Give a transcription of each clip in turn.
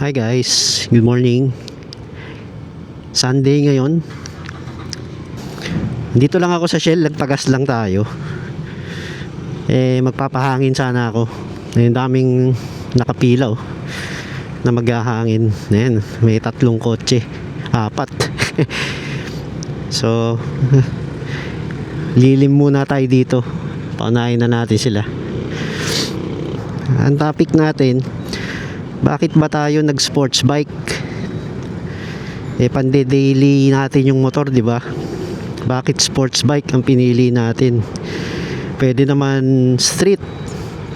Hi guys, good morning. Sunday ngayon. Dito lang ako sa Shell, nagpagas lang tayo. Magpapahangin sana ako. Yung daming nakapila na maghahangin. Ayan, may 3 kotse, 4. So, lilim muna tayo dito. Paunahin na natin sila. Ang topic natin, bakit ba tayo nag-sports bike? Pande-daily natin yung motor, di ba? Bakit sports bike ang pinili natin? Pwede naman street,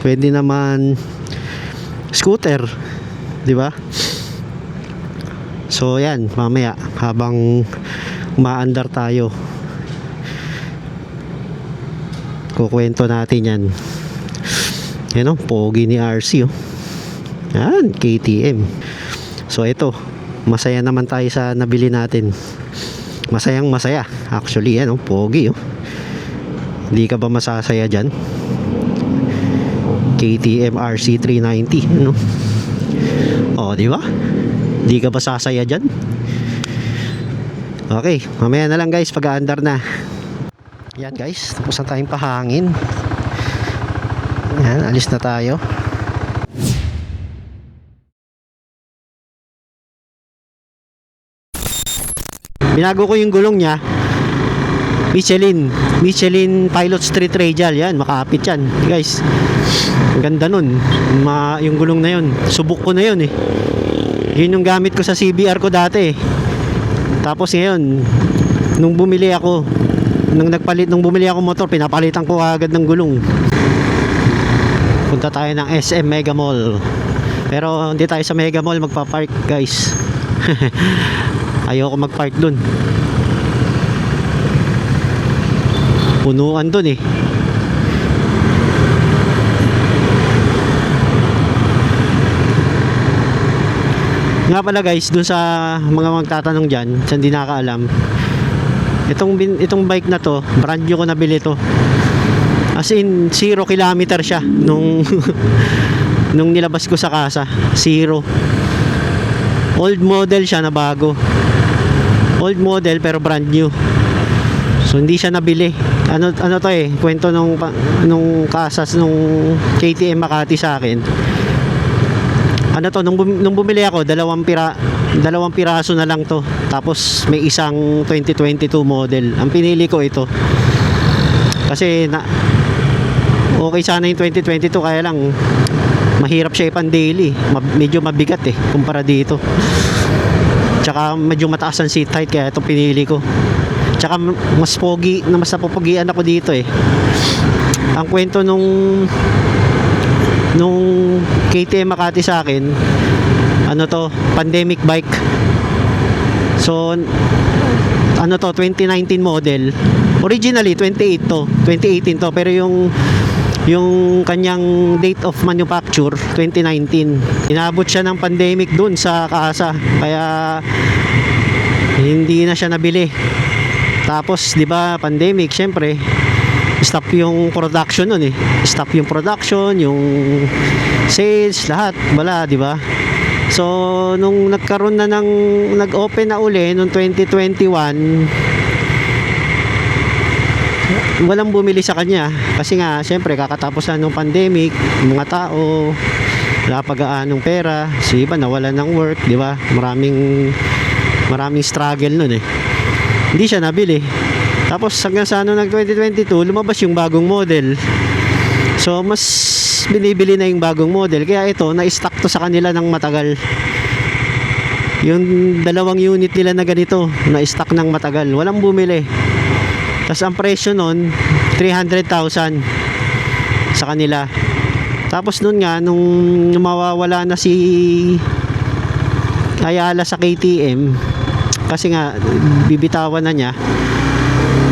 pwede naman scooter, di ba? So yan, mamaya habang umaandar tayo, kukwento natin yan. Yan pogi ni RC Yan, KTM. So ito, masaya naman tayo sa nabili natin. Masayang masaya. Actually, pogi Hindi ka ba masasaya dyan? KTM RC390, di ba? Hindi ka ba sasaya dyan? Okay, mamaya na lang guys, pag-aandar na. Yan guys, tapos na tayong pahangin. Yan, alis na tayo. Binago ko yung gulong niya. Michelin Pilot Street Radial. Yan, makapit yan guys. Ang ganda nun. Yung gulong na yun, subok ko na yun Yun yung gamit ko sa CBR ko dati Tapos ngayon, nung bumili ako motor, pinapalitan ko agad ng gulong. Punta tayo ng SM Mega Mall. Pero hindi tayo sa Mega Mall magpa-park guys. Ayoko mag-park dun. Punuan dun Nga pala guys, dun sa mga magtatanong dyan, sa hindi nakakaalam, itong bike na to, brand new ko nabili to. As in 0 kilometer siya nung nung nilabas ko sa kasa. 0. Old model siya na bago. Old model pero brand new. So hindi siya nabili. Ano to kwento nung kasas nung KTM Makati sa akin. Nung bumili ako, dalawang piraso na lang to. Tapos may isang 2022 model. Ang pinili ko ito. Kasi okay sana yung 2022, kaya lang mahirap siya ipan-daily. Medyo mabigat kumpara dito. Tsaka medyo mataas ang seat height, kaya ito pinili ko. Tsaka mas napopogian ako dito Ang kwento nung KTM Makati sa akin, pandemic bike. So 2019 model. Originally 2018 to, pero yung kanyang date of manufacture 2019. Inabot siya ng pandemic dun sa kaasa, kaya hindi na siya nabili. Tapos 'di ba, pandemic, syempre stop yung production nun Stop yung production, yung sales, lahat wala, 'di ba? So nung nag-open na uli noong 2021, walang bumili sa kanya kasi nga syempre kakatapos na ng pandemic, mga tao wala pag-aanong pera, so iba nawalan ng work, 'di ba? Maraming struggle nun Hindi siya nabili. Tapos hanggang sa ng 2022 lumabas yung bagong model. So mas binibili na yung bagong model, kaya ito na-stock to sa kanila ng matagal. Yung 2 unit nila na ganito na-stock ng matagal, walang bumili. Tapos ang presyo nun 300,000 sa kanila. Tapos nun nga, nung mawawala na si Ayala sa KTM, kasi nga bibitawan na niya,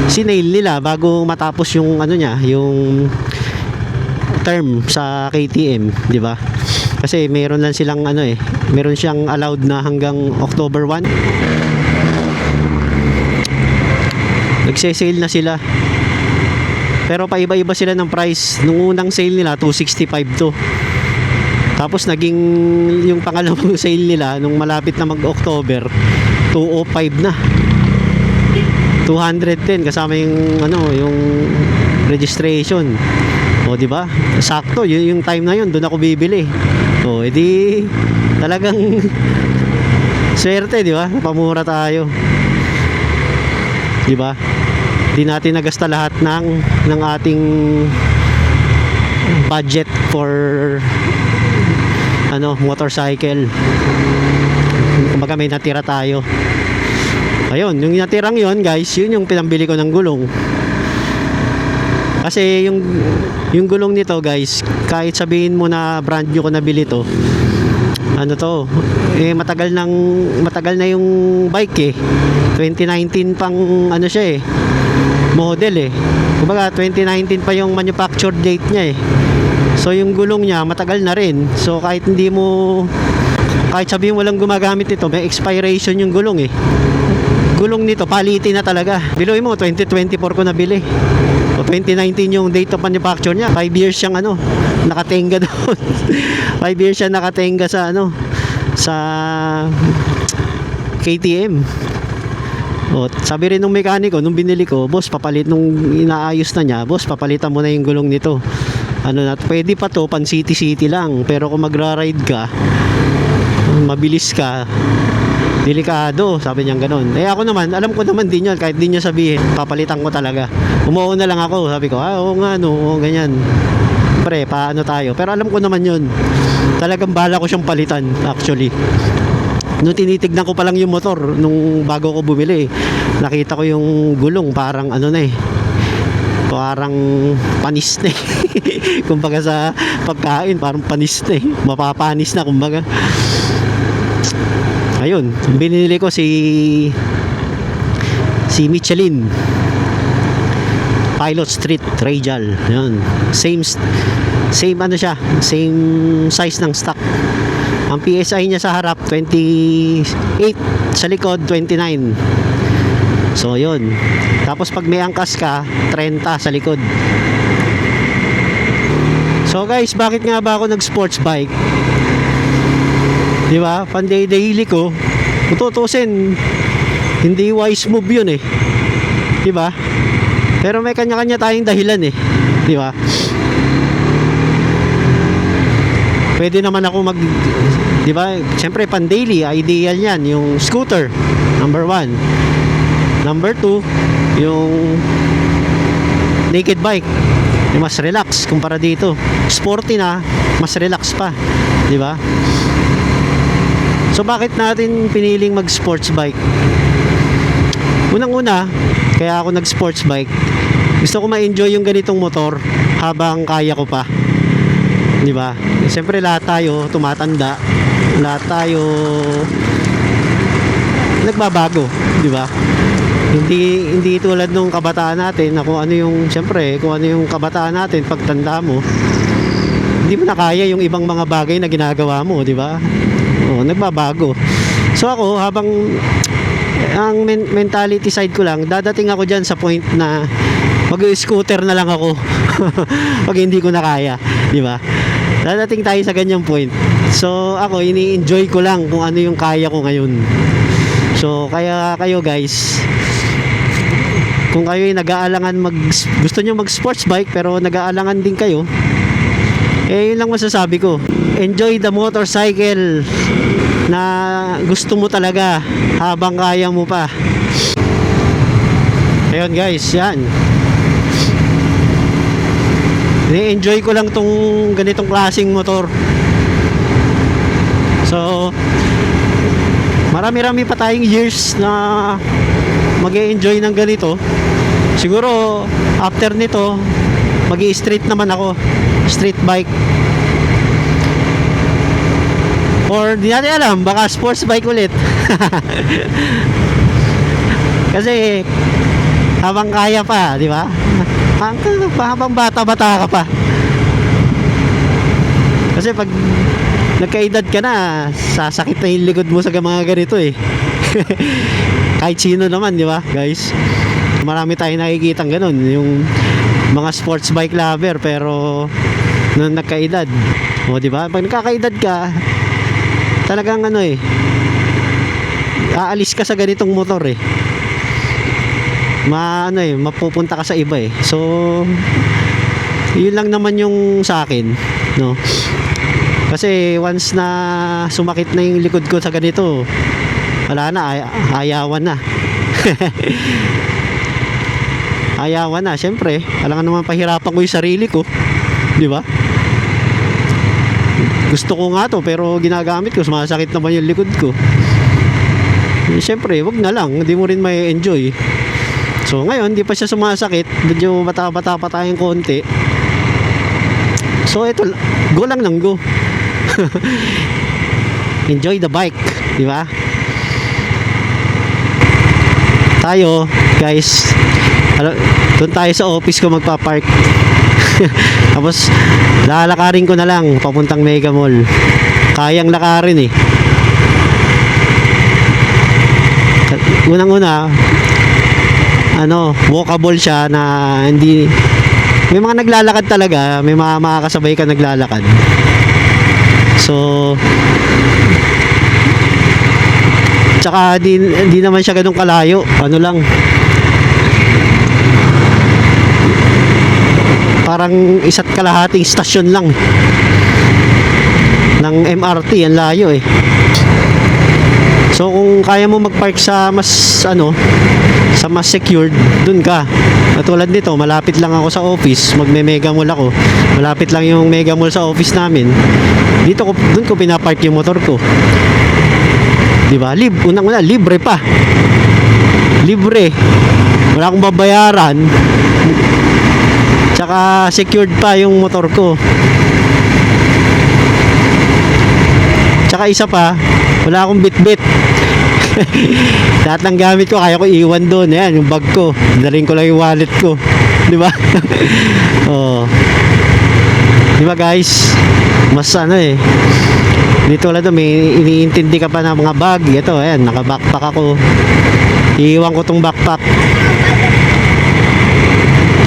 sinail nila bago matapos yung yung term sa KTM, di ba? Kasi meron lang silang meron siyang allowed na hanggang October 1. Nagse-sale na sila. Pero paiba-iba sila ng price. Nung unang sale nila 265 to. Tapos naging yung pangalawang sale nila nung malapit na mag-October, 205 na. 210 kasama yung yung registration. O di ba? Sakto, yung time na yun doon ako bibili. O edi talagang swerte, di ba? Pamura tayo. Di ba? Di natin nagasta lahat ng ating budget for motorcycle. Kumbaga may natira tayo. Ayun, yung natirang yon guys, yun yung pinambili ko ng gulong. Kasi yung gulong nito guys, kahit sabihin mo na brand new ko nabili to, matagal na yung bike eh. 2019 pang siya eh, model eh. Kumbaga 2019 pa yung manufactured date niya eh. So yung gulong niya matagal na rin. So kahit sabihin walang gumagamit nito, may expiration yung gulong eh. Gulong nito palitin na talaga. Biloy mo 2024 ko nabili. O 2019 yung date of manufacture niya. 5 years siyang nakatenga doon. 5 years siya nakatenga sa sa KTM. O, sabi rin nung mekaniko nung binili ko, boss, nung inaayos na niya, boss, papalitan mo na yung gulong nito. Pwede pa to pan city lang, pero kung magra-ride ka, mabilis ka, delikado, sabi niya ganoon. Ako naman, alam ko naman din yun, kahit di niya sabihin, papalitan ko talaga. Umuo na lang ako, sabi ko, oo nga oo, ganyan. Pre, paano tayo? Pero alam ko naman yun. Talagang bala ko siyang palitan, actually. Nung tinitignan ko pa lang yung motor, nung bago ko bumili, nakita ko yung gulong, parang parang panis na eh. Kumbaga sa pagkain, parang panis na eh. Mapapanis na, kumbaga. Ayun, binili ko si Michelin Pilot Street Radial. Ayun, same siya, same size ng stock. Ang PSI niya sa harap 28, sa likod 29. So yun. Tapos pag may angkas ka, 30 sa likod. So guys, bakit nga ba ako nag-sports bike? Di ba? Panday-daily ko. Tutusin, hindi wise move yun eh. Di ba? Pero may kanya-kanya tayong dahilan eh. Di ba? Pwede naman ako di ba? Siyempre pan-daily, ideal yan. Yung scooter, number 1. Number 2, yung naked bike. Yung mas relax kumpara dito. Sporty na, mas relax pa. Di ba? So bakit natin piniling mag-sports bike? Unang-una, kaya ako nag-sports bike, gusto ko ma-enjoy yung ganitong motor habang kaya ko pa. Di ba? Siyempre lahat tayo tumatanda. Lahat tayo nagbabago, di ba? Hindi tulad nung kabataan natin na kung ano yung kabataan natin pagtanda mo, hindi mo na kaya yung ibang mga bagay na ginagawa mo, di ba? Nagbabago. So ako, habang ang mentality side ko lang, dadating ako dyan sa point na mag-scooter na lang ako pag hindi ko na kaya, di ba? Dadating tayo sa ganyang point. So ako, ini-enjoy ko lang kung ano yung kaya ko ngayon. So kaya kayo guys, kung kayo ay nag-aalangan gusto nyo mag-sports bike pero nag-aalangan din kayo, yun lang masasabi ko. Enjoy the motorcycle na gusto mo talaga habang kaya mo pa. Ayun guys, yan. Ni-enjoy ko lang tong ganitong klaseng motor. So, marami-rami pa tayong years na mag-e-enjoy ng ganito. Siguro, after nito, mag-i-street naman ako. Street bike. Or, di natin alam, baka sports bike ulit. Kasi, habang kaya pa, di ba? Habang bata-bata ka pa. Kasi pag nagkaedad ka na, sasakit na yung likod mo sa mga ganito eh. Kahit sino naman, di ba, guys? Marami tayong nakikitang ganun, yung mga sports bike lover pero nung nagkaedad, O, di ba? Pag nakakaedad ka, talagang ano eh, aalis ka sa ganitong motor eh. Ano eh, mapupunta ka sa iba eh. So, yun lang naman yung sa akin, no? Kasi once na sumakit na yung likod ko sa ganito, wala na, ayawan na. Ayawan na, syempre. Alam nga naman pahirapan ko yung sarili ko, di ba? Gusto ko nga to, pero ginagamit ko, sumasakit naman yung likod ko. Syempre, wag na lang, hindi mo rin may enjoy. So ngayon, hindi pa siya sumasakit, medyo bata-bata pa tayong konti. So ito, go lang ng go. Enjoy the bike, di ba? Tayo, guys, doon tayo sa office ko magpa-park. Tapos lalakarin ko na lang papuntang Mega Mall. Kayang lakarin eh. Unang-una, walkable siya na hindi, may mga naglalakad talaga, may mga makakasabay ka naglalakad. So, tsaka di naman siya ganun kalayo. Ano lang, parang isa't kalahating stasyon lang ng MRT, ang layo eh. So kung kaya mo magpark sa mas sa mas secured, dun ka. Katulad nito, malapit lang ako sa office, magme-Mega Mall ako. Malapit lang yung Mega Mall sa office namin. Dun ko pinapark yung motor ko. 'Di ba? Unang-una, libre pa. Libre. Wala akong babayaran. Tsaka secured pa yung motor ko. Tsaka isa pa, wala akong bitbit. Lahat ng gamit ko kaya ko iwan doon. Ayan, yung bag ko, dalhin ko lang yung wallet ko, di ba? Oh, di ba guys, mas dito wala to, may iniintindi ka pa ng mga bag. Ito, ayan, naka-backpack ako, iiwan ko tong backpack,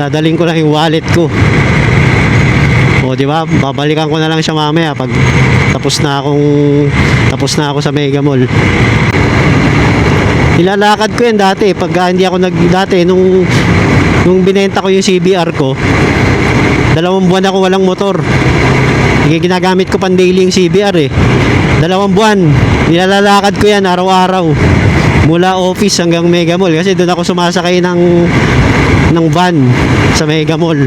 dadalhin ko lang yung wallet ko. O, di ba? Babalikan ko na lang siya mamaya pag tapos na ako sa Mega Mall. Nilalakad ko yan dati pag hindi ako dati nung binenta ko yung CBR ko. 2 buwan ako walang motor. Ginagamit ko pang daily yung CBR eh. 2 buwan. Nilalakad ko yan araw-araw. Mula office hanggang Mega Mall kasi doon ako sumasakay ng van sa Mega Mall.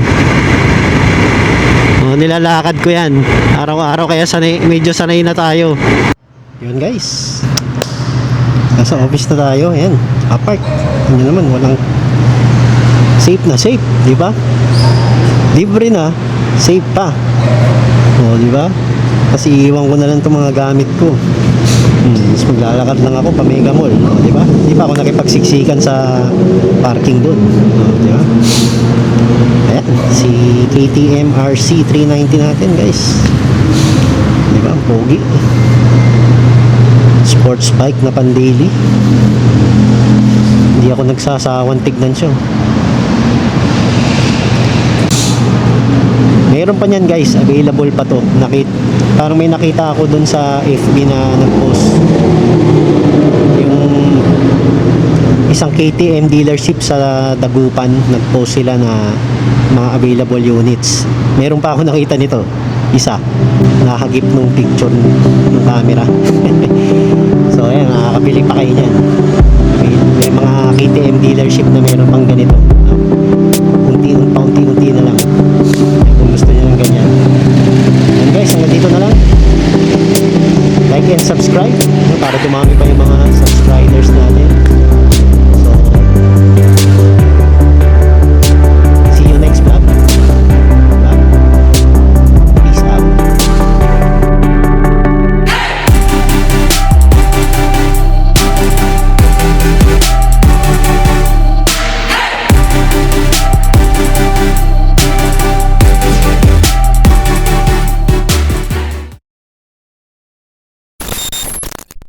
Nilalakad ko yan araw-araw, kaya medyo sanay na tayo. Yun guys, nasa office na tayo. Ayan, apark. Ano naman, walang safe na safe, di ba? Libre na, safe pa. Di ba? Kasi iiwan ko na lang itong mga gamit ko. Mas maglalakad lang ako pa Mega Mall, di ba? Di ba ako nakipagsiksikan sa parking doon, di ba? Ayan, si KTM RC 390 natin guys, di ba? Pogi, sports bike na pan-daily. Hindi ako nagsasawang tignan siya. Meron pa niyan guys, available pa to. Parang may nakita ako dun sa FB na nag-post yung isang KTM dealership sa Dagupan. Nag-post sila na mga available units. Meron pa ako nakita nito, isa nakahagip nung picture ng camera. So ayan, makakabili pa kayo niyan. May mga KTM dealership na meron pang ganito. Unti-unti na lang kung gusto niyo ng ganyan. And guys, hanggang dito na lang. Like and subscribe para dumami pa yung mga subscribers natin.